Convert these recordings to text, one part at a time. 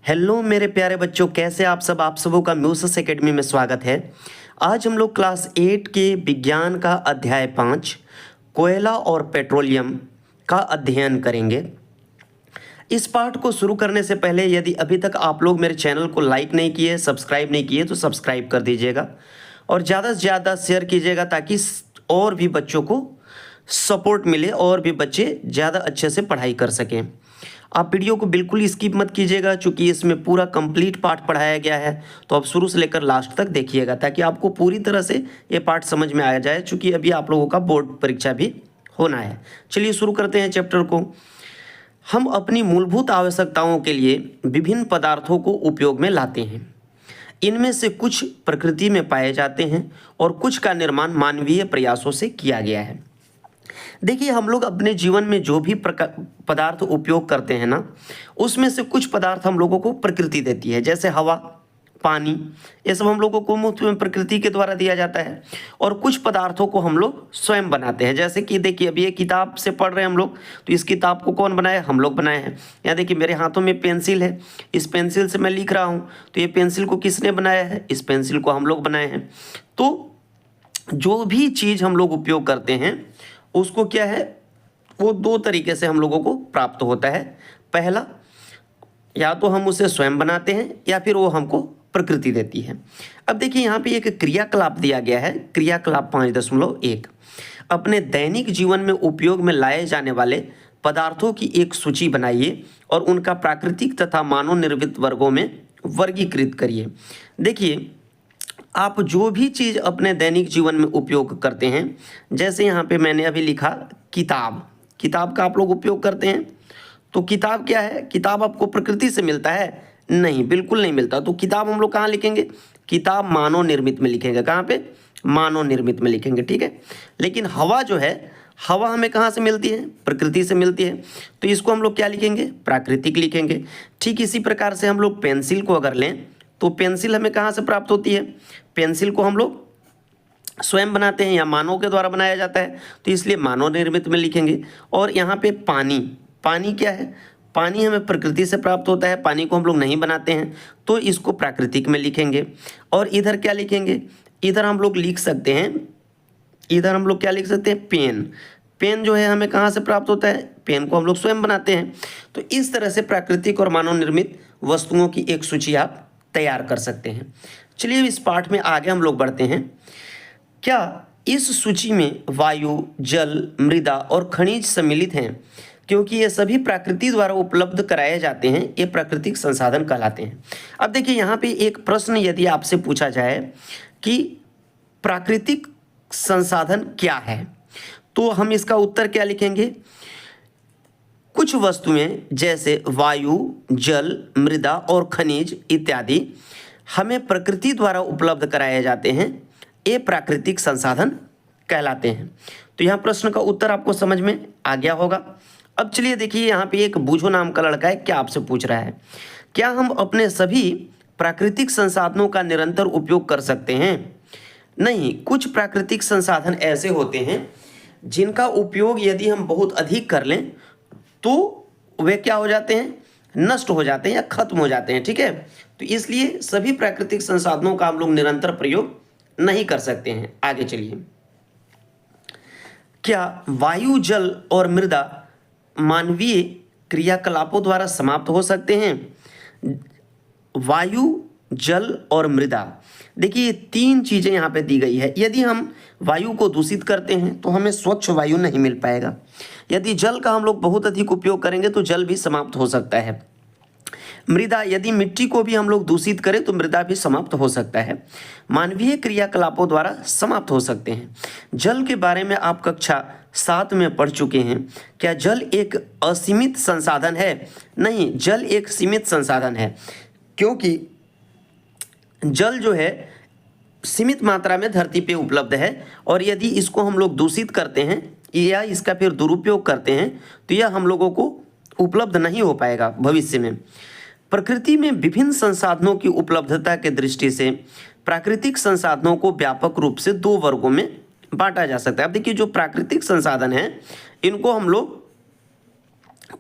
Hello मेरे प्यारे बच्चों, कैसे आप सब? आप सबों का म्यूसिस एकेडमी में स्वागत है। आज हम लोग क्लास 8 के विज्ञान का अध्याय 5 कोयला और पेट्रोलियम का अध्ययन करेंगे। इस पाठ को शुरू करने से पहले यदि अभी तक आप लोग मेरे चैनल को लाइक नहीं किए, सब्सक्राइब नहीं किए तो सब्सक्राइब कर दीजिएगा और ज़्यादा से ज़्यादा शेयर कीजिएगा ताकि और भी बच्चों को सपोर्ट मिले और भी बच्चे ज़्यादा अच्छे से पढ़ाई कर सकें। आप वीडियो को बिल्कुल स्किप मत कीजिएगा क्योंकि इसमें पूरा कंप्लीट पाठ पढ़ाया गया है, तो आप शुरू से लेकर लास्ट तक देखिएगा ताकि आपको पूरी तरह से ये पाठ समझ में आ जाए, चूँकि अभी आप लोगों का बोर्ड परीक्षा भी होना है। चलिए शुरू करते हैं चैप्टर को। हम अपनी मूलभूत आवश्यकताओं के लिए विभिन्न पदार्थों को उपयोग में लाते हैं। इनमें से कुछ प्रकृति में पाए जाते हैं और कुछ का निर्माण मानवीय प्रयासों से किया गया है। देखिए, हम लोग अपने जीवन में जो भी पदार्थ उपयोग करते हैं ना, उसमें से कुछ पदार्थ हम लोगों को प्रकृति देती है, जैसे हवा, पानी, ये सब हम लोगों को मुफ्त में प्रकृति के द्वारा दिया जाता है। और कुछ पदार्थों को हम लोग स्वयं बनाते हैं, जैसे कि देखिए अभी ये किताब से पढ़ रहे हैं हम लोग, तो इस किताब को कौन बनाया? हम लोग बनाए हैं। यहाँ देखिए मेरे हाथों में पेंसिल है, इस पेंसिल से मैं लिख रहा हूँ, तो ये पेंसिल को किसने बनाया है? इस पेंसिल को हम लोग बनाए हैं। तो जो भी चीज़ हम लोग उपयोग करते हैं उसको क्या है, वो दो तरीके से हम लोगों को प्राप्त होता है। पहला, या तो हम उसे स्वयं बनाते हैं या फिर वो हमको प्रकृति देती है। अब देखिए यहाँ पे एक क्रियाकलाप दिया गया है, क्रियाकलाप 5.1। अपने दैनिक जीवन में उपयोग में लाए जाने वाले पदार्थों की एक सूची बनाइए और उनका प्राकृतिक तथा मानव निर्मित वर्गों में वर्गीकृत करिए। देखिए, आप जो भी चीज़ अपने दैनिक जीवन में उपयोग करते हैं, जैसे यहाँ पे मैंने अभी लिखा किताब, किताब का आप लोग उपयोग करते हैं, तो किताब क्या है? किताब आपको प्रकृति से मिलता है? नहीं, बिल्कुल नहीं मिलता। तो किताब हम लोग कहाँ लिखेंगे? किताब मानव निर्मित में लिखेंगे। कहाँ पे? मानव निर्मित में लिखेंगे, ठीक है। लेकिन हवा जो है, हवा हमें कहाँ से मिलती है? प्रकृति से मिलती है, तो इसको हम लोग क्या लिखेंगे? प्राकृतिक लिखेंगे। ठीक इसी प्रकार से हम लोग पेंसिल को अगर लें तो पेंसिल हमें कहाँ से प्राप्त होती है? पेंसिल को हम लोग स्वयं बनाते हैं या मानव के द्वारा बनाया जाता है, तो इसलिए मानव निर्मित में लिखेंगे। और यहाँ पे पानी, पानी क्या है? पानी हमें प्रकृति से प्राप्त होता है, पानी को हम लोग नहीं बनाते हैं, तो इसको प्राकृतिक में लिखेंगे। और इधर क्या लिखेंगे? इधर हम लोग लिख सकते हैं, इधर हम लोग क्या लिख सकते हैं? पेन। पेन जो है हमें कहाँ से प्राप्त होता है? पेन को हम लोग स्वयं बनाते हैं। तो इस तरह से प्राकृतिक और मानव निर्मित वस्तुओं की एक सूची आप तैयार कर सकते हैं। चलिए इस पाठ में आगे हम लोग बढ़ते हैं। क्या इस सूची में वायु, जल, मृदा और खनिज सम्मिलित हैं? क्योंकि ये सभी प्रकृति द्वारा उपलब्ध कराए जाते हैं, ये प्राकृतिक संसाधन कहलाते हैं। अब देखिए यहाँ पे एक प्रश्न यदि आपसे पूछा जाए कि प्राकृतिक संसाधन क्या है, तो हम इसका उत्तर क्या लिखेंगे? कुछ वस्तुएं जैसे वायु, जल, मृदा और खनिज इत्यादि हमें प्रकृति द्वारा उपलब्ध कराए जाते हैं, ये प्राकृतिक संसाधन कहलाते हैं। तो यहाँ प्रश्न का उत्तर आपको समझ में आ गया होगा। अब चलिए देखिए, यहाँ पे एक बूझो नाम का लड़का है, क्या आपसे पूछ रहा है, क्या हम अपने सभी प्राकृतिक संसाधनों का निरंतर उपयोग कर सकते हैं? नहीं, कुछ प्राकृतिक संसाधन ऐसे होते हैं जिनका उपयोग यदि हम बहुत अधिक कर लें तो वे क्या हो जाते हैं? नष्ट हो जाते हैं या खत्म हो जाते हैं, ठीक है। तो इसलिए सभी प्राकृतिक संसाधनों का हम लोग निरंतर प्रयोग नहीं कर सकते हैं। आगे चलिए, क्या वायु, जल और मृदा मानवीय क्रियाकलापों द्वारा समाप्त हो सकते हैं? वायु, जल और मृदा, देखिए ये तीन चीज़ें यहाँ पे दी गई है। यदि हम वायु को दूषित करते हैं तो हमें स्वच्छ वायु नहीं मिल पाएगा। यदि जल का हम लोग बहुत अधिक उपयोग करेंगे तो जल भी समाप्त हो सकता है। मृदा, यदि मिट्टी को भी हम लोग दूषित करें तो मृदा भी समाप्त हो सकता है। मानवीय क्रियाकलापों द्वारा समाप्त हो सकते हैं। जल के बारे में आप कक्षा 7 में पढ़ चुके हैं। क्या जल एक असीमित संसाधन है? नहीं, जल एक सीमित संसाधन है, क्योंकि जल जो है सीमित मात्रा में धरती पे उपलब्ध है और यदि इसको हम लोग दूषित करते हैं या इसका फिर दुरुपयोग करते हैं तो यह हम लोगों को उपलब्ध नहीं हो पाएगा भविष्य में। प्रकृति में विभिन्न संसाधनों की उपलब्धता के दृष्टि से प्राकृतिक संसाधनों को व्यापक रूप से दो वर्गों में बांटा जा सकता है। अब देखिए, जो प्राकृतिक संसाधन हैं इनको हम लोग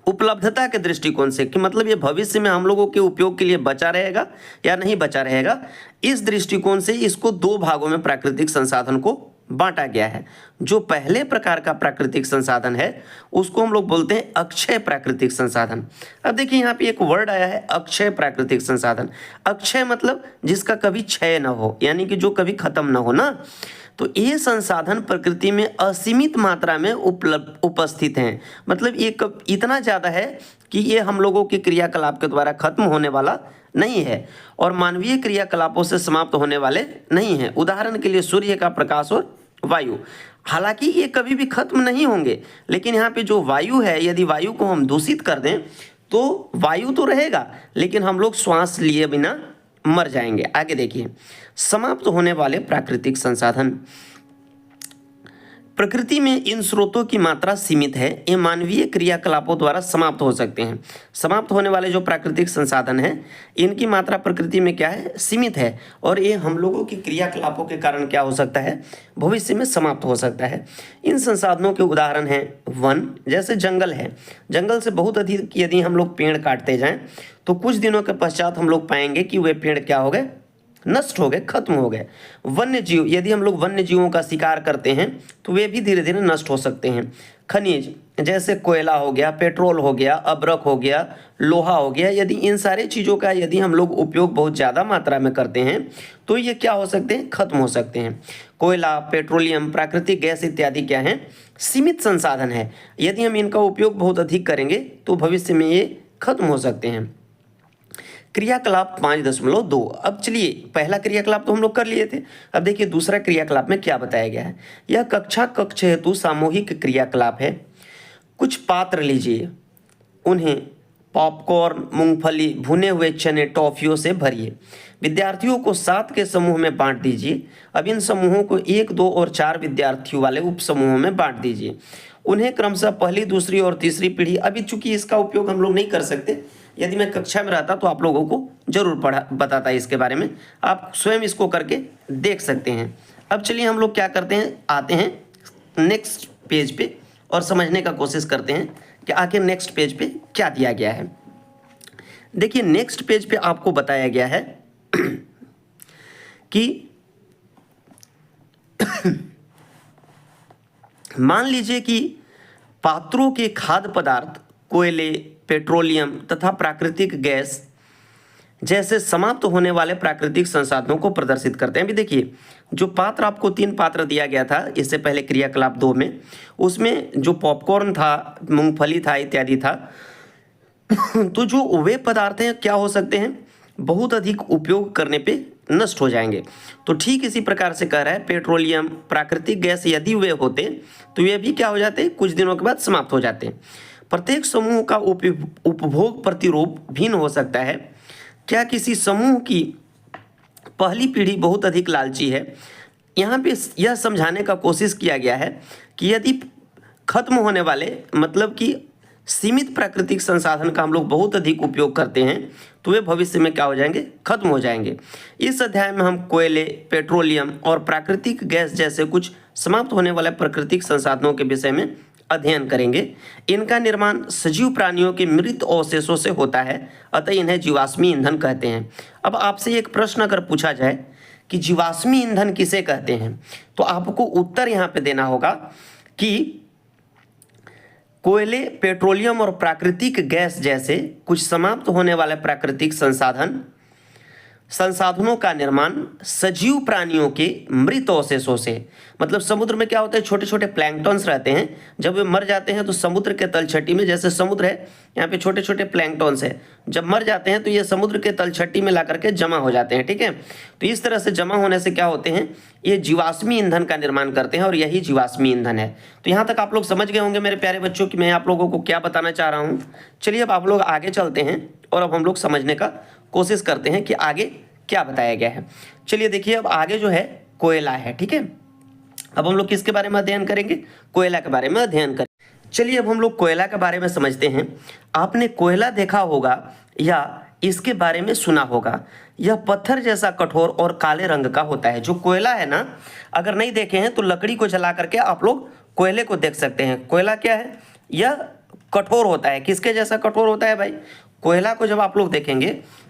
उपलब्धता के दृष्टिकोण से कि मतलब ये भविष्य में हम लोगों के उपयोग के लिए बचा रहेगा या नहीं बचा रहेगा, इस दृष्टिकोण से इसको दो भागों में प्राकृतिक संसाधन को बांटा गया है। जो पहले प्रकार का प्राकृतिक संसाधन है उसको हम लोग बोलते हैं अक्षय प्राकृतिक संसाधन। अब देखिए यहाँ पे एक वर्ड आया है अक्षय प्राकृतिक संसाधन। अक्षय मतलब जिसका कभी क्षय न हो, यानी कि जो कभी खत्म न हो ना। तो ये संसाधन प्रकृति में असीमित मात्रा में उपस्थित हैं, मतलब ये इतना ज़्यादा है कि ये हम लोगों के क्रियाकलाप के द्वारा खत्म होने वाला नहीं है और मानवीय क्रियाकलापों से समाप्त होने वाले नहीं हैं। उदाहरण के लिए सूर्य का प्रकाश और वायु, हालांकि ये कभी भी खत्म नहीं होंगे, लेकिन यहाँ पे जो वायु है, यदि वायु को हम दूषित कर दें तो वायु तो रहेगा लेकिन हम लोग श्वास लिए बिना मर जाएंगे। आगे देखिए, समाप्त होने वाले प्राकृतिक संसाधन। प्रकृति में इन स्रोतों की मात्रा सीमित है, ये मानवीय क्रियाकलापों द्वारा समाप्त हो सकते हैं। समाप्त होने वाले जो प्राकृतिक संसाधन हैं इनकी मात्रा प्रकृति में क्या है, सीमित है और ये हम लोगों की क्रियाकलापों के कारण क्या हो सकता है, भविष्य में समाप्त हो सकता है। इन संसाधनों के उदाहरण हैं वन, जैसे जंगल है। जंगल से बहुत अधिक यदि हम लोग पेड़ काटते जाएँ तो कुछ दिनों के पश्चात हम लोग पाएंगे कि वे पेड़ क्या हो गए, नष्ट हो गए, खत्म हो गए। वन्य जीव, यदि हम लोग वन्य जीवों का शिकार करते हैं तो वे भी धीरे धीरे नष्ट हो सकते हैं। खनिज जैसे कोयला हो गया, पेट्रोल हो गया, अब्रक हो गया, लोहा हो गया, यदि इन सारे चीज़ों का यदि हम लोग उपयोग बहुत ज़्यादा मात्रा में करते हैं तो ये क्या हो सकते हैं, खत्म हो सकते हैं। कोयला, पेट्रोलियम, प्राकृतिक गैस इत्यादि क्या हैं, सीमित संसाधन है। यदि हम इनका उपयोग बहुत अधिक करेंगे तो भविष्य में ये खत्म हो सकते हैं। क्रियाकलाप 5.2। अब चलिए, पहला क्रियाकलाप तो हम लोग कर लिए थे, अब देखिए दूसरा क्रियाकलाप में क्या बताया गया है। यह कक्षा कक्ष हेतु सामूहिक क्रियाकलाप है। कुछ पात्र लीजिए, उन्हें पॉपकॉर्न, मूंगफली, भुने हुए चने, टॉफियों से भरिए। विद्यार्थियों को 7 के समूह में बांट दीजिए। अब इन समूहों को 1, 2 और 4 विद्यार्थियों वाले उप समूहों में बांट दीजिए। उन्हें क्रमशः पहली, दूसरी और तीसरी पीढ़ी, अभी चूंकि इसका उपयोग हम लोग नहीं कर सकते, यदि मैं कक्षा में रहता तो आप लोगों को जरूर बताता इसके बारे में, आप स्वयं इसको करके देख सकते हैं। अब चलिए हम लोग क्या करते हैं, आते हैं नेक्स्ट पेज पे और समझने का कोशिश करते हैं कि आखिर नेक्स्ट पेज पे क्या दिया गया है। देखिए नेक्स्ट पेज पे आपको बताया गया है कि मान लीजिए कि पात्रों के खाद्य पदार्थ कोयले, पेट्रोलियम तथा प्राकृतिक गैस जैसे समाप्त होने वाले प्राकृतिक संसाधनों को प्रदर्शित करते हैं। अभी देखिए, जो पात्र आपको 3 पात्र दिया गया था इससे पहले क्रियाकलाप 2 में, उसमें जो पॉपकॉर्न था, मूंगफली था इत्यादि था, तो जो वे पदार्थ हैं क्या हो सकते हैं, बहुत अधिक उपयोग करने पे नष्ट हो जाएंगे। तो ठीक इसी प्रकार से कह रहा है पेट्रोलियम, प्राकृतिक गैस यदि वे होते तो ये भी क्या हो जाते, कुछ दिनों के बाद समाप्त हो जाते। प्रत्येक समूह का उपभोग प्रतिरूप भिन्न हो सकता है। क्या किसी समूह की पहली पीढ़ी बहुत अधिक लालची है? यहाँ पे यह समझाने का कोशिश किया गया है कि यदि खत्म होने वाले, मतलब कि सीमित प्राकृतिक संसाधन का हम लोग बहुत अधिक उपयोग करते हैं तो वे भविष्य में क्या हो जाएंगे, खत्म हो जाएंगे। इस अध्याय में हम कोयले, पेट्रोलियम और प्राकृतिक गैस जैसे कुछ समाप्त होने वाले प्राकृतिक संसाधनों के विषय में अध्ययन करेंगे। इनका निर्माण सजीव प्राणियों के मृत अवशेषों से होता है, अतः इन्हें जीवाश्मी ईंधन कहते हैं। अब आपसे एक प्रश्न अगर पूछा जाए कि जीवाश्मी ईंधन किसे कहते हैं, तो आपको उत्तर यहाँ पे देना होगा कि कोयले, पेट्रोलियम और प्राकृतिक गैस जैसे कुछ समाप्त होने वाले प्राकृतिक संसाधनों का निर्माण सजीव प्राणियों के मृत अवशेषों से, मतलब समुद्र में क्या होता है, छोटे छोटे प्लैंकटन्स रहते हैं, जब वे मर जाते हैं तो समुद्र के तलछटी में, जैसे समुद्र है यहाँ पे छोटे छोटे प्लैंकटन्स है, जब मर जाते हैं तो ये समुद्र के तलछटी में ला करके जमा हो जाते हैं। ठीक है, तो इस तरह से जमा होने से क्या होते हैं, ये जीवाश्मी ईंधन का निर्माण करते हैं और यही जीवाश्मी ईंधन है। तो यहाँ तक आप लोग समझ गए होंगे मेरे प्यारे बच्चों कि मैं आप लोगों को क्या बताना चाह रहा हूँ। चलिए अब आप लोग आगे चलते हैं और अब हम लोग समझने का कोशिश करते हैं कि आगे क्या बताया गया है। चलिए देखिए, अब आगे जो है कोयला है। ठीक है, अब हम लोग किसके बारे में अध्ययन करेंगे, कोयला के बारे में अध्ययन करेंगे। चलिए अब हम लोग कोयला के बारे में समझते हैं। आपने कोयला देखा होगा या इसके बारे में सुना होगा। यह पत्थर जैसा कठोर और काले रंग का होता है। जो कोयला है ना, अगर नहीं देखे हैं तो लकड़ी को जला करके आप लोग कोयले को देख सकते हैं। कोयला क्या है, यह कठोर होता है। किसके जैसा कठोर होता है भाई? कोयला को जब आप लोग देखेंगे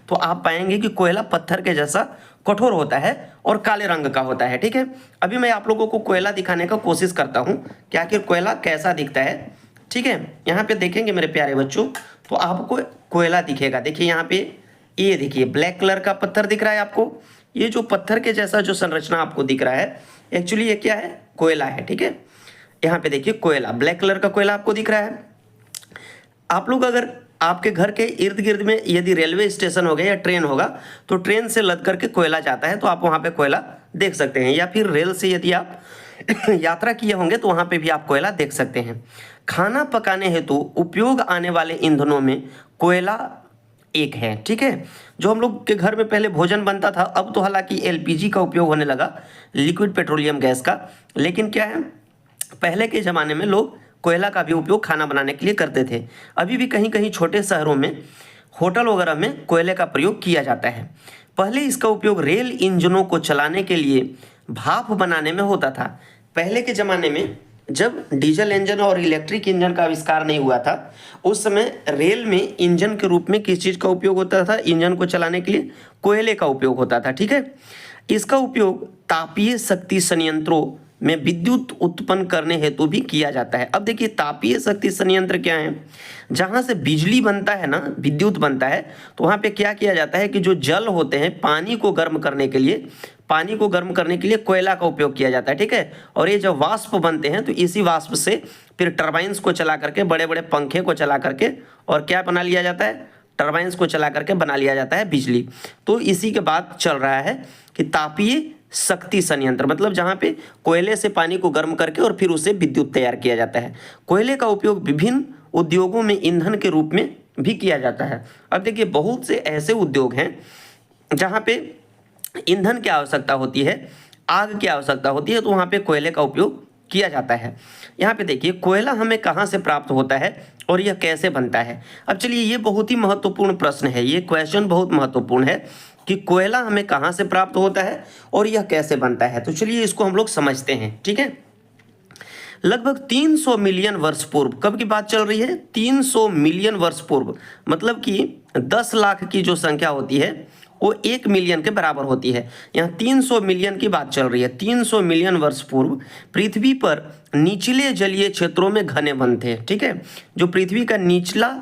तो आप पाएंगे कि कोयला पत्थर के जैसा कठोर होता है और काले रंग का होता है। ठीक है, अभी मैं आप लोगों को कोयला दिखाने का कोशिश करता हूँ कि आखिर कोयला कैसा दिखता है। ठीक है, यहाँ पे देखेंगे मेरे प्यारे बच्चों तो आपको कोयला दिखेगा। देखिए यहाँ पे ये देखिए ब्लैक कलर का पत्थर दिख रहा है आपको। ये जो पत्थर के जैसा जो संरचना आपको दिख रहा है एक्चुअली ये क्या है? कोयला है। ठीक है, यहाँ पे देखिए कोयला, ब्लैक कलर का कोयला आपको दिख रहा है। आप लोग अगर आपके घर के इर्द गिर्द में यदि रेलवे स्टेशन होगा या ट्रेन होगा तो ट्रेन से लद करके कोयला जाता है तो आप वहाँ पे कोयला देख सकते हैं, या फिर रेल से यदि आप यात्रा किए होंगे तो वहाँ पे भी आप कोयला देख सकते हैं। खाना पकाने हेतु उपयोग आने वाले ईंधनों में कोयला एक है। ठीक है, जो हम लोग के घर में पहले भोजन बनता था, अब तो हालांकि एलपीजी का उपयोग होने लगा, लिक्विड पेट्रोलियम गैस का, लेकिन क्या है पहले के ज़माने में लोग कोयला का भी उपयोग खाना बनाने के लिए करते थे। अभी भी कहीं कहीं छोटे शहरों में होटल वगैरह में कोयले का प्रयोग किया जाता है। पहले इसका उपयोग रेल इंजनों को चलाने के लिए भाप बनाने में होता था। पहले के ज़माने में जब डीजल इंजन और इलेक्ट्रिक इंजन का आविष्कार नहीं हुआ था उस समय रेल में इंजन के रूप में किस चीज़ का उपयोग होता था? इंजन को चलाने के लिए कोयले का उपयोग होता था। ठीक है, इसका उपयोग तापीय शक्ति संयंत्रों में विद्युत उत्पन्न करने हेतु भी किया जाता है। अब देखिए तापीय शक्ति संयंत्र क्या है? जहाँ से बिजली बनता है ना, विद्युत बनता है, तो वहाँ पे क्या किया जाता है कि जो जल होते हैं पानी को गर्म करने के लिए कोयला का उपयोग किया जाता है। ठीक है, और ये जब वाष्प बनते हैं तो इसी वाष्प से फिर टर्बाइंस को चला करके, बड़े बड़े पंखे को चला करके और क्या बना लिया जाता है? टर्बाइंस को चला करके बना लिया जाता है बिजली। तो इसी के बाद चल रहा है कि तापीय शक्ति संयंत्र, मतलब जहाँ पे कोयले से पानी को गर्म करके और फिर उसे विद्युत तैयार किया जाता है। कोयले का उपयोग विभिन्न उद्योगों में ईंधन के रूप में भी किया जाता है। अब देखिए बहुत से ऐसे उद्योग हैं जहाँ पे ईंधन की आवश्यकता होती है, आग की आवश्यकता होती है, तो वहाँ पे कोयले का उपयोग किया जाता है। यहाँ पे देखिए कोयला हमें कहाँ से प्राप्त होता है और यह कैसे बनता है। अब चलिए ये बहुत ही महत्वपूर्ण प्रश्न है, ये क्वेश्चन बहुत महत्वपूर्ण है कि कोयला हमें कहाँ से प्राप्त होता है और यह कैसे बनता है। तो चलिए इसको हम लोग समझते हैं। ठीक है, लगभग 300 मिलियन वर्ष पूर्व, कब की बात चल रही है? 300 मिलियन वर्ष पूर्व, मतलब कि 10 लाख की जो संख्या होती है वो 1 मिलियन के बराबर होती है। यहाँ 300 मिलियन की बात चल रही है। 300 मिलियन वर्ष पूर्व पृथ्वी पर निचले जलीय क्षेत्रों में घने वन थे। ठीक है, जो पृथ्वी का निचला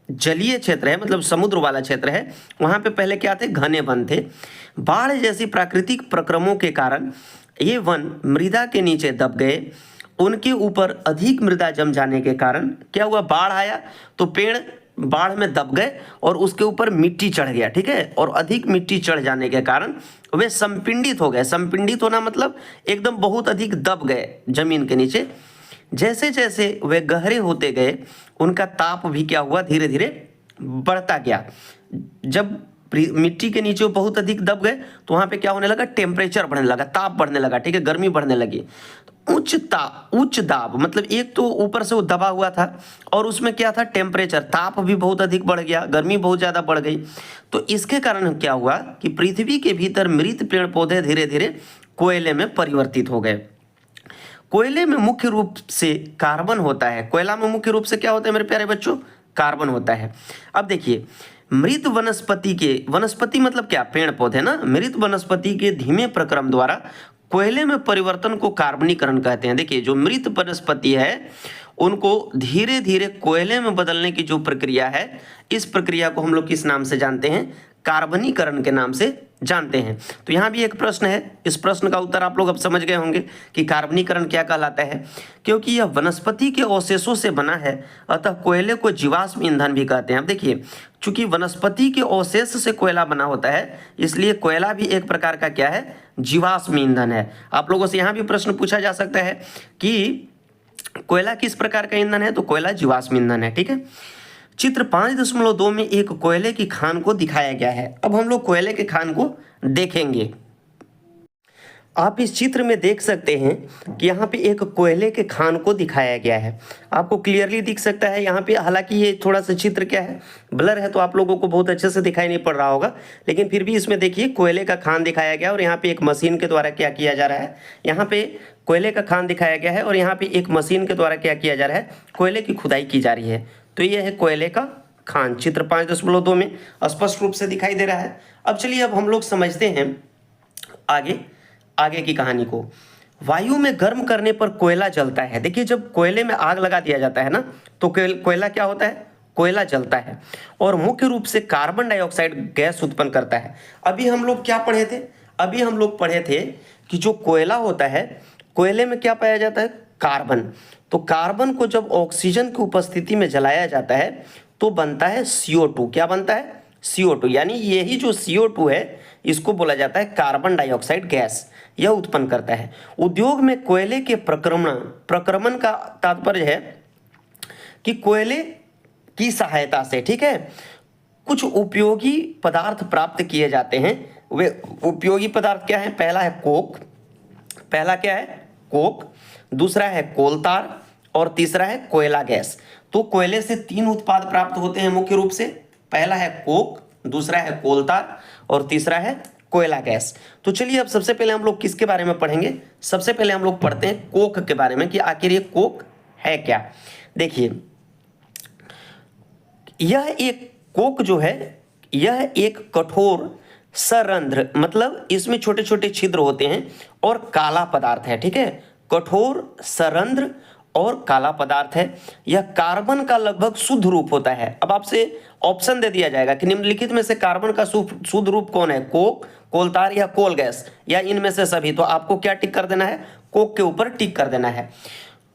जलीय क्षेत्र है, मतलब समुद्र वाला क्षेत्र है, वहाँ पे पहले क्या थे? घने वन थे। बाढ़ जैसी प्राकृतिक प्रक्रमों के कारण ये वन मृदा के नीचे दब गए। उनके ऊपर अधिक मृदा जम जाने के कारण क्या हुआ? बाढ़ आया तो पेड़ बाढ़ में दब गए और उसके ऊपर मिट्टी चढ़ गया। ठीक है, और अधिक मिट्टी चढ़ जाने के कारण वे संपिंडित हो गए। संपिंडित होना मतलब एकदम बहुत अधिक दब गए जमीन के नीचे। जैसे जैसे वे गहरे होते गए उनका ताप भी क्या हुआ? धीरे धीरे बढ़ता गया। जब मिट्टी के नीचे बहुत अधिक दब गए तो वहाँ पे क्या होने लगा? टेम्परेचर बढ़ने लगा, ताप बढ़ने लगा। ठीक है, गर्मी बढ़ने लगी। उच्च दाब मतलब एक तो ऊपर से वो दबा हुआ था और उसमें क्या था? टेम्परेचर, ताप भी बहुत अधिक बढ़ गया, गर्मी बहुत ज़्यादा बढ़ गई। तो इसके कारण क्या हुआ कि पृथ्वी के भीतर मृत पेड़ पौधे धीरे धीरे कोयले में परिवर्तित हो गए। कोयले में मुख्य रूप से कार्बन होता है। कोयला में मुख्य रूप से क्या होता है मेरे प्यारे बच्चों? कार्बन होता है। अब देखिए मृत वनस्पति मतलब क्या? पेड़ पौधे ना। मृत वनस्पति के धीमे प्रक्रम द्वारा कोयले में परिवर्तन को कार्बनीकरण कहते हैं। देखिए जो मृत वनस्पति है उनको धीरे धीरे कोयले में बदलने की जो प्रक्रिया है, इस प्रक्रिया को हम लोग किस नाम से जानते हैं? कार्बनीकरण के नाम से जानते हैं। तो यहाँ भी एक प्रश्न है, इस प्रश्न का उत्तर आप लोग अब समझ गए होंगे कि कार्बनीकरण क्या कहलाता है। क्योंकि यह वनस्पति के अवशेषों से बना है अतः कोयले को जीवाश्म ईंधन भी कहते हैं। अब देखिए चूंकि वनस्पति के अवशेष से कोयला बना होता है इसलिए कोयला भी एक प्रकार का क्या है? जीवाश्म ईंधन है। आप लोगों से यहाँ भी प्रश्न पूछा जा सकता है कि कोयला किस प्रकार का ईंधन है? तो कोयला जीवाश्म ईंधन है। ठीक है, चित्र 5.2 में एक कोयले की खान को दिखाया गया है। अब हम लोग कोयले के खान को देखेंगे। आप इस चित्र में देख सकते हैं कि यहाँ पे एक कोयले के खान को दिखाया गया है। आपको क्लियरली दिख सकता है यहाँ पे, हालांकि ये थोड़ा सा चित्र क्या है? ब्लर है, तो आप लोगों को बहुत अच्छे से दिखाई नहीं पड़ रहा होगा, लेकिन फिर भी इसमें देखिए कोयले का खान दिखाया गया और यहाँ पे एक मशीन के द्वारा क्या किया जा रहा है? यहाँ पे कोयले का खान दिखाया गया है और यहाँ पे एक मशीन के द्वारा क्या किया जा रहा है, कोयले की खुदाई की जा रही है। तो ये है कोयले का खान, चित्र 5.2 में स्पष्ट रूप से दिखाई दे रहा है। अब चलिए अब हम लोग समझते हैं आगे की कहानी को। वायु में गर्म करने पर कोयला जलता है। देखिए जब कोयले में आग लगा दिया जाता है ना, तो कोयला क्या होता है, कोयला जलता है और मुख्य रूप से कार्बन डाइऑक्साइड गैस उत्पन्न करता है। अभी हम लोग क्या पढ़े थे, अभी हम लोग पढ़े थे कि जो कोयला होता है, कोयले में क्या पाया जाता है, कार्बन। तो कार्बन को जब ऑक्सीजन की उपस्थिति में जलाया जाता है तो बनता है CO2। क्या बनता है, CO2। यानी यही जो CO2 है इसको बोला जाता है कार्बन डाइऑक्साइड गैस, यह उत्पन्न करता है। उद्योग में कोयले के प्रक्रमण का तात्पर्य है कि कोयले की सहायता से, ठीक है, कुछ उपयोगी पदार्थ प्राप्त किए जाते हैं। वे उपयोगी पदार्थ क्या है, पहला है कोक, पहला क्या है, कोक, दूसरा है कोलतार और तीसरा है कोयला गैस। तो कोयले से 3 उत्पाद प्राप्त होते हैं मुख्य रूप से, पहला है कोक, दूसरा है कोलतार और तीसरा है कोयला गैस। तो चलिए अब सबसे पहले हम लोग किसके बारे में पढ़ेंगे, सबसे पहले हम लोग पढ़ते हैं कोक के बारे में कि आखिर ये कोक है क्या। देखिए यह एक कोक जो है, यह एक कठोर सरंध्र, मतलब इसमें छोटे छोटे छिद्र होते हैं और काला पदार्थ है, ठीक है, कठोर सरंध्र और काला पदार्थ है। यह कार्बन का लगभग शुद्ध रूप होता है। अब आपसे ऑप्शन दे दिया जाएगा कि निम्नलिखित में से कार्बन का शुद्ध रूप कौन है, कोक, कोलतार या कोल गैस, या इनमें से सभी। तो आपको क्या टिक कर देना है, कोक के ऊपर टिक कर देना है।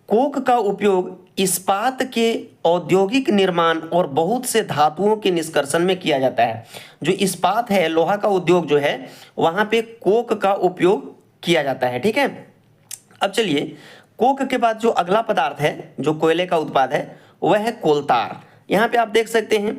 कोक का उपयोग इस्पात के औद्योगिक निर्माण और बहुत से धातुओं के निष्कर्षण में किया जाता है। जो इस्पात है, लोहा का उद्योग जो है, वहां पे कोक का उपयोग किया जाता है, ठीक है। अब चलिए कोक के बाद जो अगला पदार्थ है जो कोयले का उत्पाद है वह है कोलतार। यहाँ पे आप देख सकते हैं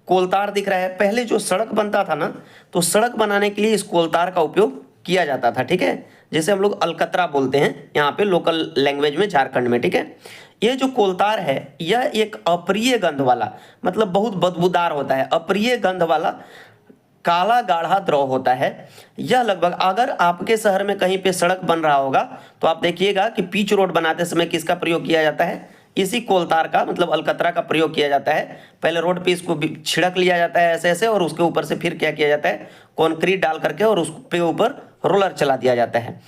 कोलतार दिख रहा है। पहले जो सड़क बनता था ना, तो सड़क बनाने के लिए इस कोलतार का उपयोग किया जाता था, ठीक है, जैसे हम लोग अलकतरा बोलते हैं यहाँ पे लोकल लैंग्वेज में झारखंड में, ठीक है। ये जो कोलतार है यह एक अप्रिय गंध वाला, मतलब बहुत बदबूदार होता है, अप्रिय गंध वाला काला गाढ़ा द्रव होता है। यह लगभग, अगर आपके शहर में कहीं पे सड़क बन रहा होगा तो आप देखिएगा कि पिच रोड बनाते समय किसका प्रयोग किया जाता है, इसी कोलतार का, मतलब अलकतरा का प्रयोग किया जाता है। पहले रोड पे इसको छिड़क लिया जाता है ऐसे ऐसे, और उसके ऊपर से फिर क्या किया जाता है, कंक्रीट डाल करके और उस पे ऊपर रोलर चला दिया जाता है।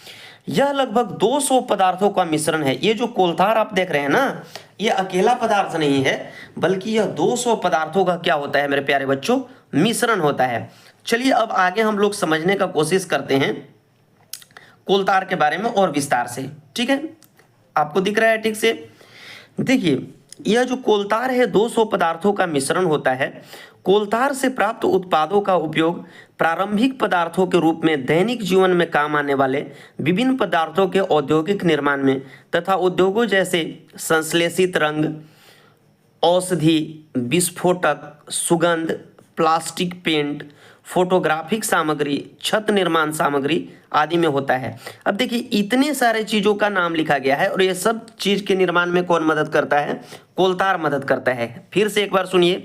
यह लगभग 200 पदार्थों का मिश्रण है। ये जो कोलतार आप देख रहे हैं ना, ये अकेला पदार्थ नहीं है, बल्कि यह 200 पदार्थों का क्या होता है मेरे प्यारे बच्चों, मिश्रण होता है। चलिए अब आगे हम लोग समझने का कोशिश करते हैं कोलतार के बारे में और विस्तार से, ठीक है। आपको दिख रहा है ठीक से, देखिए यह जो कोलतार है 200 पदार्थों का मिश्रण होता है। कोलतार से प्राप्त उत्पादों का उपयोग प्रारंभिक पदार्थों के रूप में दैनिक जीवन में काम आने वाले विभिन्न पदार्थों के औद्योगिक निर्माण में तथा उद्योगों जैसे संश्लेषित रंग, औषधि, विस्फोटक, सुगंध, प्लास्टिक पेंट, फोटोग्राफिक सामग्री, छत निर्माण सामग्री आदि में होता है। अब देखिए इतने सारे चीज़ों का नाम लिखा गया है और ये सब चीज़ के निर्माण में कौन मदद करता है, कोलतार मदद करता है। फिर से एक बार सुनिए,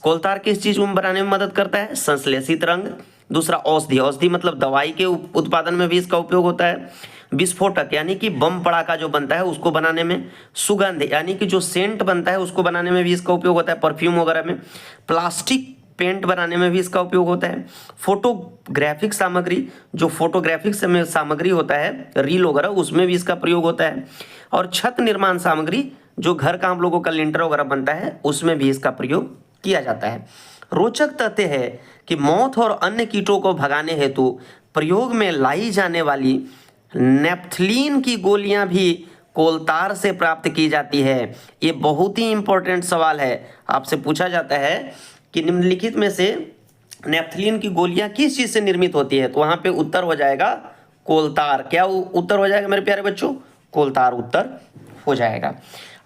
कोलतार किस चीज़ में बनाने में मदद करता है, संश्लेषित रंग, दूसरा औषधि, औषधि मतलब दवाई के उत्पादन में भी इसका उपयोग होता है, विस्फोटक यानी कि बम पड़ाका जो बनता है उसको बनाने में, सुगंध यानी कि जो सेंट बनता है उसको बनाने में भी इसका उपयोग होता है, परफ्यूम वगैरह में, प्लास्टिक पेंट बनाने में भी इसका उपयोग होता है, फोटोग्राफिक सामग्री, जो फोटोग्राफिक सामग्री होता है रील वगैरह, उसमें भी इसका प्रयोग होता है, और छत निर्माण सामग्री, जो घर का हम लोगों का लिंटर वगैरह बनता है उसमें भी इसका प्रयोग किया जाता है। रोचक तथ्य है कि मौत और अन्य कीटों को भगाने हेतु प्रयोग में लाई जाने वाली नेप्थलीन की गोलियां भी कोलतार से प्राप्त की जाती है। ये बहुत ही इंपॉर्टेंट सवाल है, आपसे पूछा जाता है कि निम्नलिखित में से नेप्थलीन की गोलियां किस चीज से निर्मित होती है, तो वहां पे उत्तर हो जाएगा कोलतार। क्या उत्तर हो जाएगा मेरे प्यारे बच्चों, कोलतार उत्तर हो जाएगा।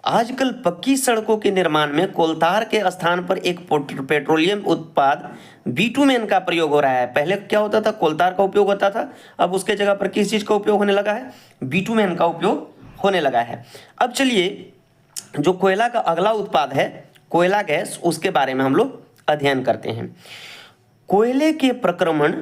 आजकल पक्की सड़कों के निर्माण में कोलतार के स्थान पर एक पेट्रोलियम उत्पाद बिटुमेन का प्रयोग हो रहा है। पहले क्या होता था, कोलतार का उपयोग होता था, अब उसके जगह पर किस चीज का उपयोग होने लगा है, बिटुमेन का उपयोग होने लगा है। अब चलिए जो कोयला का अगला उत्पाद है कोयला गैस, उसके बारे में हम लोग अध्ययन करते हैं। कोयले के प्रक्रमण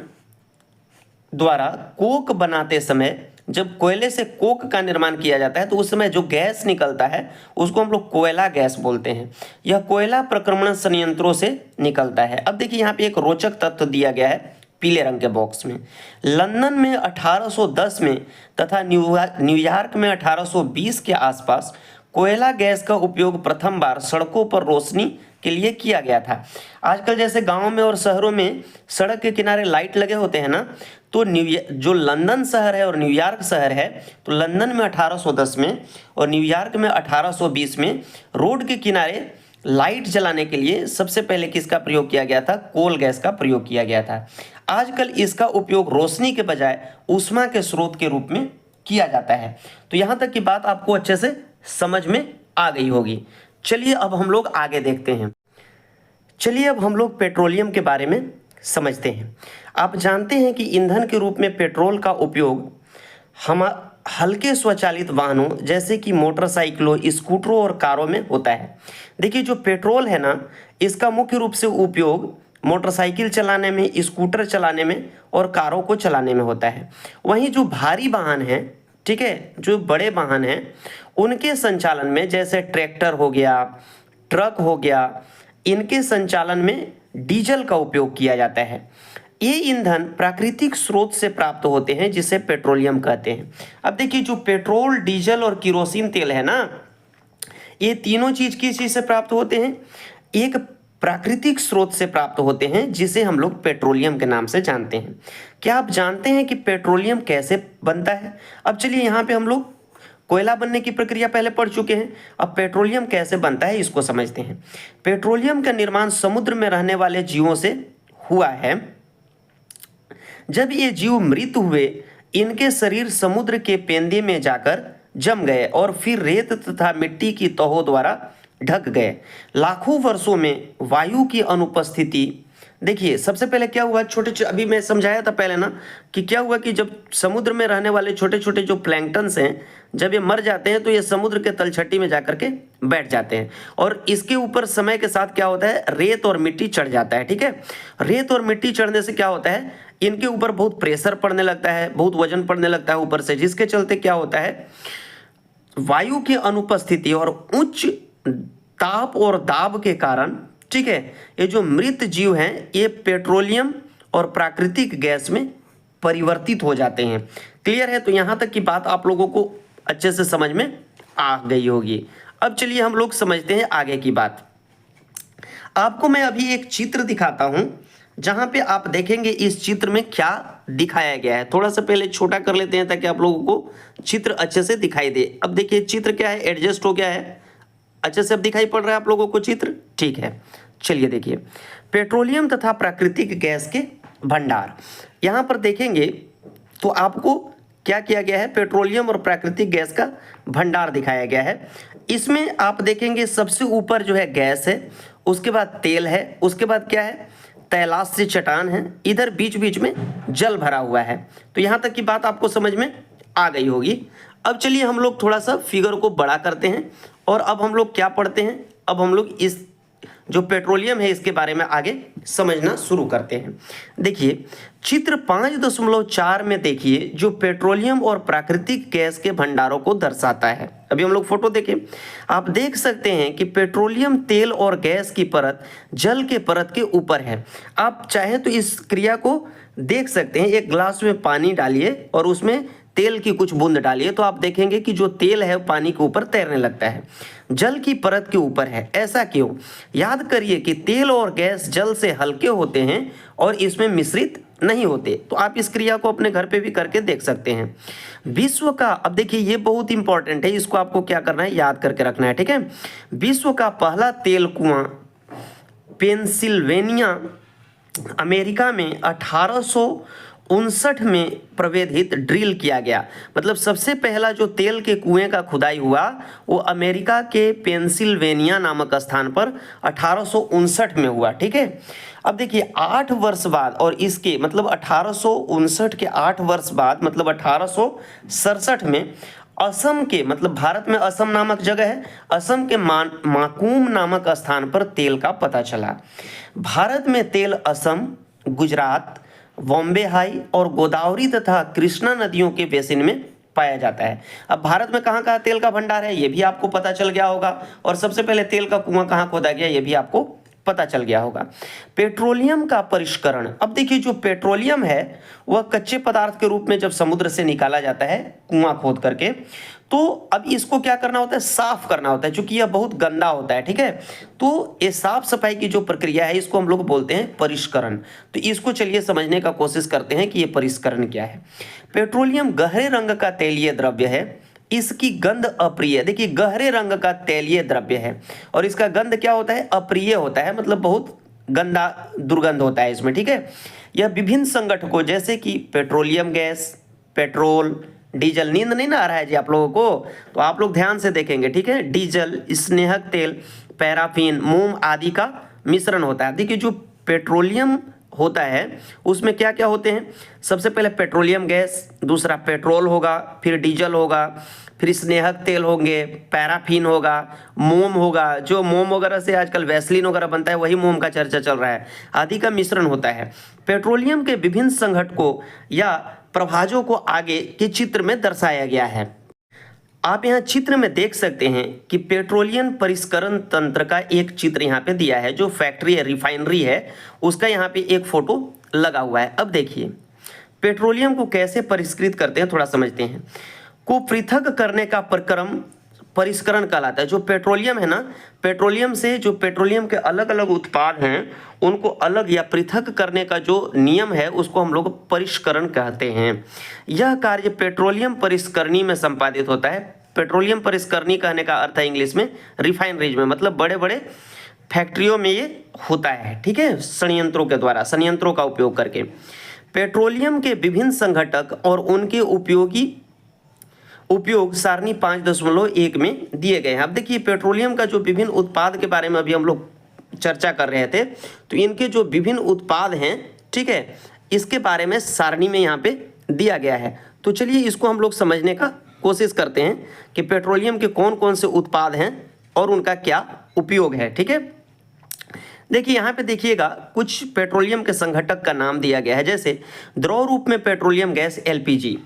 द्वारा कोक बनाते समय जब कोयले से कोक का निर्माण किया जाता है तो उस समय जो गैस निकलता है उसको हम लोग कोयला गैस बोलते हैं। यह कोयला प्रक्रमण संयंत्रों से निकलता है। अब देखिए यहाँ पे एक रोचक तथ्य दिया गया है पीले रंग के बॉक्स में। लंदन में 1810 में तथा न्यूयॉर्क में 1820 के आसपास कोयला गैस का उपयोग प्रथम बार सड़कों पर रोशनी के लिए किया गया था। आजकल जैसे गांवों में और शहरों में सड़क के किनारे लाइट लगे होते हैं ना, तो जो लंदन शहर है और न्यूयॉर्क शहर है, तो लंदन में 1810 में और न्यूयॉर्क में 1820 में रोड के किनारे लाइट जलाने के लिए सबसे पहले किसका प्रयोग किया गया था? कोल गैस का प्रयोग किया गया था। आजकल इसका उपयोग रोशनी के बजाय ऊष्मा के स्रोत के रूप में किया जाता है। तो यहाँ तक की बात आपको अच्छे से समझ में आ गई होगी। चलिए अब हम लोग आगे देखते हैं। चलिए अब हम लोग पेट्रोलियम के बारे में समझते हैं। आप जानते हैं कि ईंधन के रूप में पेट्रोल का उपयोग हम हल्के स्वचालित वाहनों जैसे कि मोटरसाइकिलों, स्कूटरों और कारों में होता है। देखिए जो पेट्रोल है ना, इसका मुख्य रूप से उपयोग मोटरसाइकिल चलाने में, स्कूटर चलाने में और कारों को चलाने में होता है। वहीं जो भारी वाहन हैं, ठीक है, जो बड़े वाहन हैं, उनके संचालन में जैसे ट्रैक्टर हो गया, ट्रक हो गया, इनके संचालन में डीजल का उपयोग किया जाता है। ये ईंधन प्राकृतिक स्रोत से प्राप्त होते हैं जिसे पेट्रोलियम कहते हैं। अब देखिए जो पेट्रोल, डीजल और किरोसिन तेल है ना, ये तीनों चीज किस चीज से प्राप्त होते हैं? एक प्राकृतिक स्रोत से प्राप्त होते हैं जिसे हम लोग पेट्रोलियम के नाम से जानते हैं। क्या आप जानते हैं कि पेट्रोलियम कैसे बनता है? अब चलिए यहाँ पे हम लोग कोयला बनने की प्रक्रिया पहले पढ़ चुके हैं, अब पेट्रोलियम कैसे बनता है इसको समझते हैं। पेट्रोलियम का निर्माण समुद्र में रहने वाले जीवों से हुआ है। जब ये जीव मृत हुए, इनके शरीर समुद्र के पेंदे में जाकर जम गए और फिर रेत तथा मिट्टी की तहों द्वारा ढक गए। लाखों वर्षों में वायु की अनुपस्थिति, देखिए सबसे पहले क्या हुआ, अभी मैं समझाया था पहले ना कि क्या हुआ कि जब समुद्र में रहने वाले छोटे छोटे जो प्लैंक्टन्स हैं, जब ये मर जाते हैं तो ये समुद्र के तलछटी में जाकर के बैठ जाते हैं और इसके ऊपर समय के साथ क्या होता है, रेत और मिट्टी चढ़ जाता है। ठीक है, रेत और मिट्टी चढ़ने से क्या होता है, इनके ऊपर बहुत प्रेशर पड़ने लगता है, बहुत वजन पड़ने लगता है ऊपर से, जिसके चलते क्या होता है, वायु की अनुपस्थिति और उच्च ताप और दाब के कारण, ठीक है, ये जो मृत जीव हैं ये पेट्रोलियम और प्राकृतिक गैस में परिवर्तित हो जाते हैं। क्लियर है? तो यहां तक की बात आप लोगों को अच्छे से समझ में आ गई होगी। अब चलिए हम लोग समझते हैं आगे की बात। आपको मैं अभी एक चित्र दिखाता हूं जहां पे आप देखेंगे इस चित्र में क्या दिखाया गया है। थोड़ा सा पहले छोटा कर लेते हैं ताकि आप लोगों को चित्र अच्छे से दिखाई दे। अब देखिए चित्र क्या है, एडजस्ट हो गया है, अच्छे से अब दिखाई पड़ रहा है आप लोगों को चित्र? ठीक है, चलिए देखिए पेट्रोलियम तथा प्राकृतिक गैस के भंडार। यहां पर देखेंगे तो आपको क्या किया गया है, पेट्रोलियम और प्राकृतिक गैस का भंडार दिखाया गया है। इसमें आप देखेंगे सबसे ऊपर जो है गैस है, उसके बाद तेल है, उसके बाद क्या है, तैलाश चट्टान है, इधर बीच बीच में जल भरा हुआ है। तो यहां तक की बात आपको समझ में आ गई होगी। अब चलिए हम लोग थोड़ा सा फिगर को बड़ा करते हैं और अब हम लोग क्या पढ़ते हैं, अब हम लोग इस जो पेट्रोलियम है इसके बारे में आगे समझना शुरू करते हैं। देखिए चित्र 5.4 में देखिए जो पेट्रोलियम और प्राकृतिक गैस के भंडारों को दर्शाता है। अभी हम लोग फोटो देखें, आप देख सकते हैं कि पेट्रोलियम तेल और गैस की परत जल के परत के ऊपर है। आप चाहे तो इस क्रिया को देख सकते हैं, एक ग्लास में पानी डालिए और उसमें तेल की कुछ बूंद डालिए तो आप देखेंगे कि जो तेल है पानी के ऊपर तैरने लगता है, जल की परत के ऊपर है। ऐसा क्यों? याद करिए कि तेल और गैस जल से हल्के होते हैं और इसमें मिश्रित नहीं होते। तो आप इस क्रिया को अपने घर पे भी करके देख सकते हैं। विश्व का, अब देखिए ये बहुत इंपॉर्टेंट है, इसको आपको क्या करना है, याद करके रखना है। ठीक है, विश्व का पहला तेल कुआं पेंसिल्वेनिया अमेरिका में 1859 में प्रवेधित ड्रिल किया गया। मतलब सबसे पहला जो तेल के कुएं का खुदाई हुआ वो अमेरिका के पेंसिल्वेनिया नामक स्थान पर 1859 में हुआ। ठीक है, अब देखिए 8 वर्ष बाद, और इसके मतलब 1859 के 8 वर्ष बाद मतलब 1867 में असम के, मतलब भारत में असम नामक जगह है, असम के माकूम नामक स्थान पर तेल का पता चला। भारत में तेल असम, गुजरात, बॉम्बे हाई और गोदावरी तथा कृष्णा नदियों के बेसिन में पाया जाता है। अब भारत में कहाँ कहाँ तेल का भंडार है ये भी आपको पता चल गया होगा, और सबसे पहले तेल का कुआं कहाँ खोदा गया ये भी आपको पता चल गया होगा। पेट्रोलियम का परिष्करण, अब देखिए जो पेट्रोलियम है वह कच्चे पदार्थ के रूप में जब समुद्र से निकाला जाता है कुआं खोद करके, तो अब इसको क्या करना होता है, साफ करना होता है, क्योंकि यह बहुत गंदा होता है, ठीक है। तो ये साफ सफाई की जो प्रक्रिया है इसको हम लोग बोलते हैं परिष्करण। तो इसको चलिए समझने का कोशिश करते हैं कि ये परिष्करण क्या है। पेट्रोलियम गहरे रंग का तेलीय द्रव्य है, इसकी गंध अप्रिय, देखिए गहरे रंग का तेलीय द्रव्य है और इसका गंध क्या होता है, अप्रिय होता है, मतलब बहुत गंदा दुर्गंध होता है इसमें, ठीक है। यह विभिन्न संगठकों जैसे कि पेट्रोलियम गैस, पेट्रोल, डीजल, नींद नहीं ना आ रहा है जी आप लोगों को, तो आप लोग ध्यान से देखेंगे, ठीक है। डीजल, स्नेहक तेल, पैराफिन, मोम आदि का मिश्रण होता है। देखिए जो पेट्रोलियम होता है उसमें क्या क्या होते हैं, सबसे पहले पेट्रोलियम गैस, दूसरा पेट्रोल होगा, फिर डीजल होगा, फिर स्नेहक तेल होंगे, पैराफिन होगा, मोम होगा, जो मोम वगैरह से आजकल वैसलीन वगैरह बनता है वही मोम का चर्चा चल रहा है, आदि का मिश्रण होता है। पेट्रोलियम के विभिन्न संघटकों या प्रभाजों को आगे के चित्र में दर्शाया गया है। आप यहाँ चित्र में देख सकते हैं कि पेट्रोलियम परिष्करण तंत्र का एक चित्र यहाँ पे दिया है, जो फैक्ट्री है, रिफाइनरी है, उसका यहाँ पे एक फोटो लगा हुआ है। अब देखिए पेट्रोलियम को कैसे परिष्कृत करते हैं, थोड़ा समझते हैं। को पृथक करने का प्रक्रम परिष्करण कहलाता है। जो पेट्रोलियम है ना, पेट्रोलियम से जो पेट्रोलियम के अलग अलग उत्पाद हैं उनको अलग या पृथक करने का जो नियम है उसको हम लोग परिष्करण कहते हैं। यह कार्य पेट्रोलियम परिष्करणी में संपादित होता है। पेट्रोलियम परिष्करणी कहने का अर्थ है इंग्लिश में रिफाइनरीज में, मतलब बड़े बड़े फैक्ट्रियों में ये होता है, ठीक है, संयंत्रों के द्वारा, संयंत्रों का उपयोग करके। पेट्रोलियम के विभिन्न संघटक और उनके उपयोग सारणी 5.1 में दिए गए हैं। अब देखिए पेट्रोलियम का जो विभिन्न उत्पाद के बारे में अभी हम लोग चर्चा कर रहे थे, तो इनके जो विभिन्न उत्पाद हैं, ठीक है, इसके बारे में सारणी में यहाँ पे दिया गया है। तो चलिए इसको हम लोग समझने का कोशिश करते हैं कि पेट्रोलियम के कौन कौन से उत्पाद हैं और उनका क्या उपयोग है, ठीक है। देखिए यहाँ पे देखिएगा कुछ पेट्रोलियम के संघटक का नाम दिया गया है, जैसे द्रव रूप में पेट्रोलियम गैस एलपीजी,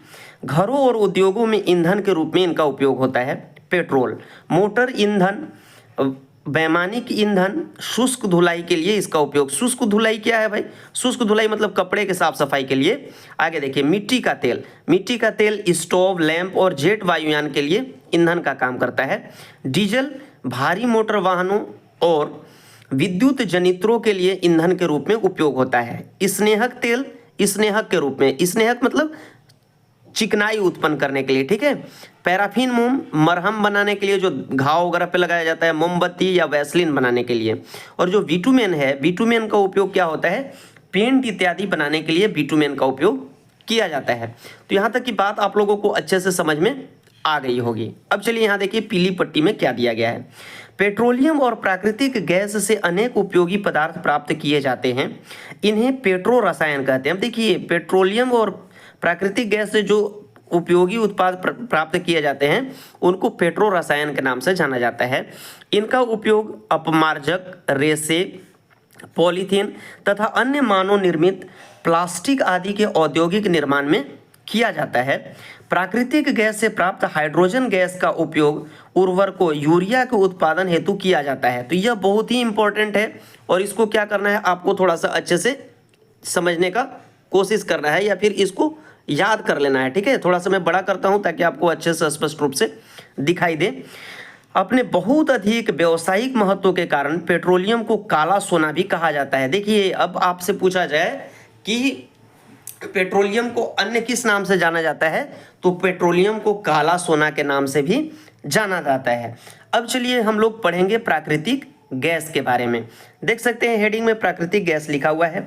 घरों और उद्योगों में ईंधन के रूप में इनका उपयोग होता है पेट्रोल, मोटर ईंधन, वैमानिक ईंधन, शुष्क धुलाई के लिए इसका उपयोग। शुष्क धुलाई क्या है भाई, शुष्क धुलाई मतलब कपड़े के साफ सफाई के लिए। आगे देखिए मिट्टी का तेल, मिट्टी का तेल स्टोव, लैंप और जेट वायुयान के लिए ईंधन का काम करता है। डीजल भारी मोटर वाहनों और विद्युत जनित्रों के लिए ईंधन के रूप में उपयोग होता है। स्नेहक तेल स्नेहक के रूप में, स्नेहक मतलब चिकनाई उत्पन्न करने के लिए, ठीक है। पैराफिन मोम मरहम बनाने के लिए, जो घाव वगैरह पे लगाया जाता है, मोमबत्ती या वैसलीन बनाने के लिए। और जो बिटुमेन है, बिटुमेन का उपयोग क्या होता है, पेंट इत्यादि बनाने के लिए बिटुमेन का उपयोग किया जाता है। तो यहाँ तक की बात आप लोगों को अच्छे से समझ में आ गई होगी। अब चलिए यहाँ देखिए पीली पट्टी में क्या दिया गया है। पेट्रोलियम और प्राकृतिक गैस से अनेक उपयोगी पदार्थ प्राप्त किए जाते हैं, इन्हें पेट्रो रसायन कहते हैं। अब देखिए पेट्रोलियम और प्राकृतिक गैस से जो उपयोगी उत्पाद प्राप्त किए जाते हैं उनको पेट्रो रसायन के नाम से जाना जाता है। इनका उपयोग अपमार्जक, रेसे, पॉलीथीन तथा अन्य मानव निर्मित प्लास्टिक आदि के औद्योगिक निर्माण में किया जाता है। प्राकृतिक गैस से प्राप्त हाइड्रोजन गैस का उपयोग उर्वरकों, यूरिया के उत्पादन हेतु किया जाता है। तो यह बहुत ही इंपॉर्टेंट है और इसको क्या करना है, आपको थोड़ा सा अच्छे से समझने का कोशिश करना है या फिर इसको याद कर लेना है, ठीक है। थोड़ा सा मैं बड़ा करता हूं ताकि आपको अच्छे से स्पष्ट रूप से दिखाई दे। अपने बहुत अधिक व्यावसायिक महत्व के कारण पेट्रोलियम को काला सोना भी कहा जाता है। देखिए अब आपसे पूछा जाए कि पेट्रोलियम को अन्य किस नाम से जाना जाता है, तो पेट्रोलियम को काला सोना के नाम से भी जाना जाता है। अब चलिए हम लोग पढ़ेंगे प्राकृतिक गैस के बारे में। देख सकते हैं हेडिंग में प्राकृतिक गैस लिखा हुआ है।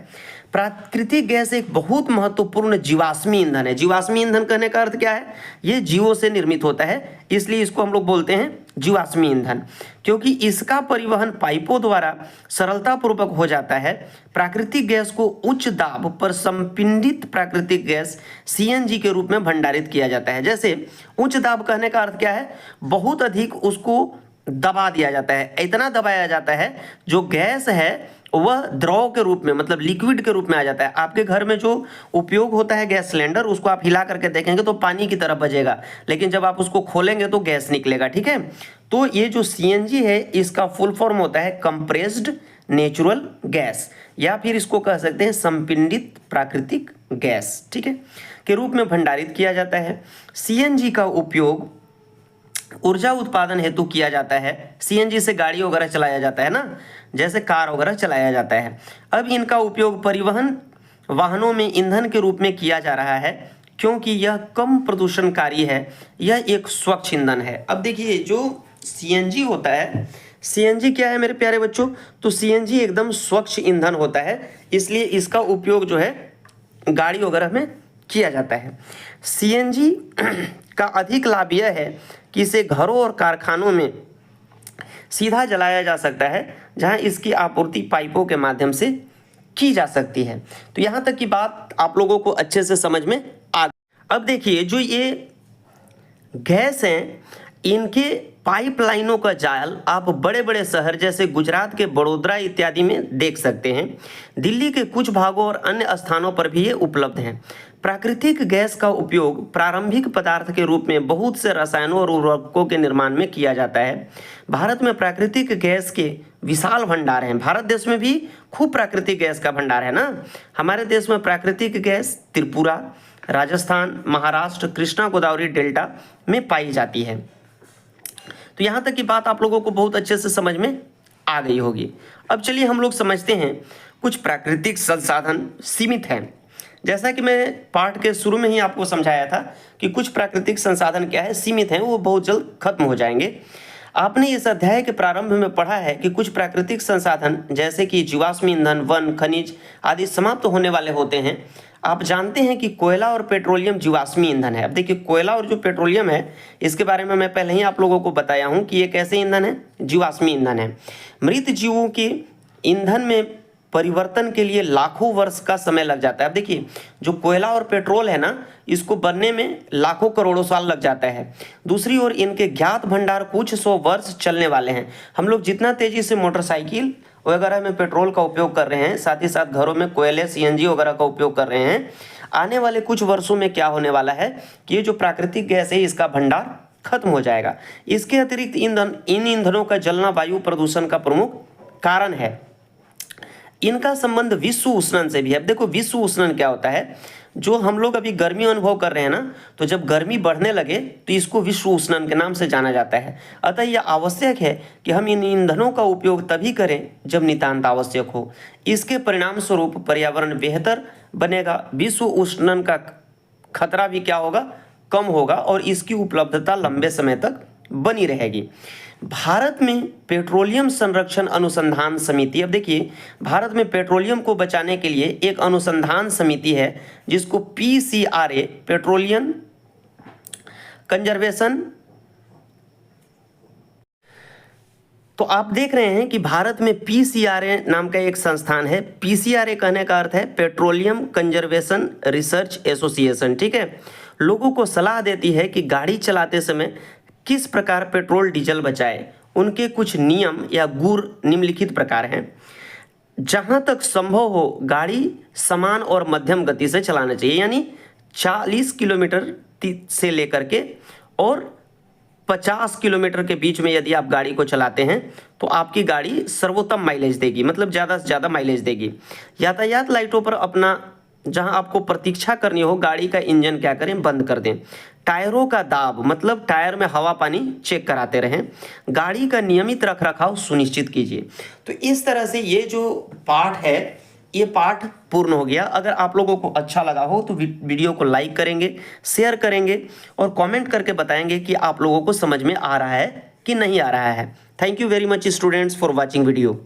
प्राकृतिक गैस एक बहुत महत्वपूर्ण जीवाश्मी ईंधन है। जीवाश्मी ईंधन कहने का अर्थ क्या है, ये जीवों से निर्मित होता है, इसलिए इसको हम लोग बोलते हैं जीवाश्मी ईंधन, क्योंकि इसका परिवहन पाइपों द्वारा सरलतापूर्वक हो जाता है। प्राकृतिक गैस को उच्च दाब पर संपीड़ित प्राकृतिक गैस सीएनजी के रूप में भंडारित किया जाता है। जैसे उच्च दाब कहने का अर्थ क्या है, बहुत अधिक उसको दबा दिया जाता है, इतना दबाया जाता है जो गैस है वह द्रव के रूप में मतलब लिक्विड के रूप में आ जाता है। आपके घर में जो उपयोग होता है गैस सिलेंडर, उसको आप हिला करके देखेंगे तो पानी की तरह बजेगा, लेकिन जब आप उसको खोलेंगे तो गैस निकलेगा, ठीक है। तो ये जो सीएनजी है इसका फुल फॉर्म होता है कंप्रेस्ड नेचुरल गैस, या फिर इसको कह सकते हैं संपीड़ित प्राकृतिक गैस, ठीक है, के रूप में भंडारित किया जाता है। सीएनजी का उपयोग ऊर्जा उत्पादन हेतु किया जाता है। सीएनजी से गाड़ी वगैरह चलाया जाता है ना, जैसे कार वगैरह चलाया जाता है। अब इनका उपयोग परिवहन वाहनों में ईंधन के रूप में किया जा रहा है क्योंकि यह कम प्रदूषणकारी है, यह एक स्वच्छ ईंधन है। अब देखिए जो सीएनजी होता है, सीएनजी क्या है मेरे प्यारे बच्चों, तो सीएनजी एकदम स्वच्छ ईंधन होता है, इसलिए इसका उपयोग जो है गाड़ी वगैरह में किया जाता है। सीएनजी का अधिक लाभ यह है कि इसे घरों और कारखानों में सीधा जलाया जा सकता है, जहां इसकी आपूर्ति पाइपों के माध्यम से की जा सकती है। तो यहां तक की बात आप लोगों को अच्छे से समझ में आ गई। अब देखिए जो ये गैस हैं, इनके पाइपलाइनों का जाल आप बड़े बड़े शहर जैसे गुजरात के बड़ोदरा इत्यादि में देख सकते हैं। दिल्ली के कुछ भागों और अन्य स्थानों पर भी ये उपलब्ध हैं। प्राकृतिक गैस का उपयोग प्रारंभिक पदार्थ के रूप में बहुत से रसायनों और उर्वरकों के निर्माण में किया जाता है। भारत में प्राकृतिक गैस के विशाल भंडार हैं। भारत देश में भी खूब प्राकृतिक गैस का भंडार है ना। हमारे देश में प्राकृतिक गैस त्रिपुरा, राजस्थान, महाराष्ट्र, कृष्णा गोदावरी डेल्टा में पाई जाती है। तो यहाँ तक की बात आप लोगों को बहुत अच्छे से समझ में आ गई होगी। अब चलिए हम लोग समझते हैं कुछ प्राकृतिक संसाधन सीमित हैं। जैसा कि मैं पाठ के शुरू में ही आपको समझाया था कि कुछ प्राकृतिक संसाधन क्या है, सीमित हैं, वो बहुत जल्द खत्म हो जाएंगे। आपने इस अध्याय के प्रारंभ में पढ़ा है कि कुछ प्राकृतिक संसाधन जैसे कि जीवाश्म ईंधन, वन, खनिज आदि समाप्त होने वाले होते हैं। आप जानते हैं कि कोयला और पेट्रोलियम जीवाश्मी ईंधन है। अब देखिए कोयला और जो पेट्रोलियम है इसके बारे में मैं पहले ही आप लोगों को बताया हूं कि ये कैसे ईंधन है, जीवाश्मी ईंधन है। मृत जीवों के ईंधन में परिवर्तन के लिए लाखों वर्ष का समय लग जाता है। अब देखिए जो कोयला और पेट्रोल है ना, इसको बनने में लाखों करोड़ों साल लग जाता है। दूसरी ओर इनके ज्ञात भंडार कुछ सौ वर्ष चलने वाले हैं। हम लोग जितना तेजी से मोटरसाइकिल वगैरह में पेट्रोल का उपयोग कर रहे हैं, साथ ही साथ घरों में कोयले, सीएनजी वगैरह का उपयोग कर रहे हैं, आने वाले कुछ वर्षों में क्या होने वाला है कि ये जो प्राकृतिक गैस है इसका भंडार खत्म हो जाएगा। इसके अतिरिक्त इन ईंधनों का जलना वायु प्रदूषण का प्रमुख कारण है। इनका संबंध विश्व उष्णन से भी है। अब देखो विश्व उष्णन क्या होता है, जो हम लोग अभी गर्मी अनुभव कर रहे हैं ना, तो जब गर्मी बढ़ने लगे तो इसको विश्व उष्णन के नाम से जाना जाता है। अतः यह आवश्यक है कि हम इन ईंधनों का उपयोग तभी करें जब नितांत आवश्यक हो। इसके परिणाम स्वरूप पर्यावरण बेहतर बनेगा, विश्व उष्णन का खतरा भी क्या होगा, कम होगा, और इसकी उपलब्धता लंबे समय तक बनी रहेगी। भारत में पेट्रोलियम संरक्षण अनुसंधान समिति, अब देखिए भारत में पेट्रोलियम को बचाने के लिए एक अनुसंधान समिति है जिसको पीसीआरए, पेट्रोलियम कंजर्वेशन। तो आप देख रहे हैं कि भारत में पीसीआरए नाम का एक संस्थान है। पीसीआरए कहने का अर्थ है पेट्रोलियम कंजर्वेशन रिसर्च एसोसिएशन, ठीक है। लोगों को सलाह देती है कि गाड़ी चलाते समय किस प्रकार पेट्रोल डीजल बचाए। उनके कुछ नियम या गुर निम्नलिखित प्रकार हैं। जहां तक संभव हो गाड़ी समान और मध्यम गति से चलाना चाहिए, यानी 40 किलोमीटर से लेकर के और 50 किलोमीटर के बीच में यदि आप गाड़ी को चलाते हैं तो आपकी गाड़ी सर्वोत्तम माइलेज देगी, मतलब ज़्यादा से ज़्यादा माइलेज देगी। यातायात लाइटों पर अपना जहां आपको प्रतीक्षा करनी हो, गाड़ी का इंजन क्या करें, बंद कर दें। टायरों का दाब, मतलब टायर में हवा पानी चेक कराते रहें। गाड़ी का नियमित रखरखाव सुनिश्चित कीजिए। तो इस तरह से ये जो पाठ है, ये पाठ पूर्ण हो गया। अगर आप लोगों को अच्छा लगा हो तो वीडियो को लाइक करेंगे, शेयर करेंगे और कमेंट करके बताएंगे कि आप लोगों को समझ में आ रहा है कि नहीं आ रहा है। Thank you very much students for watching video.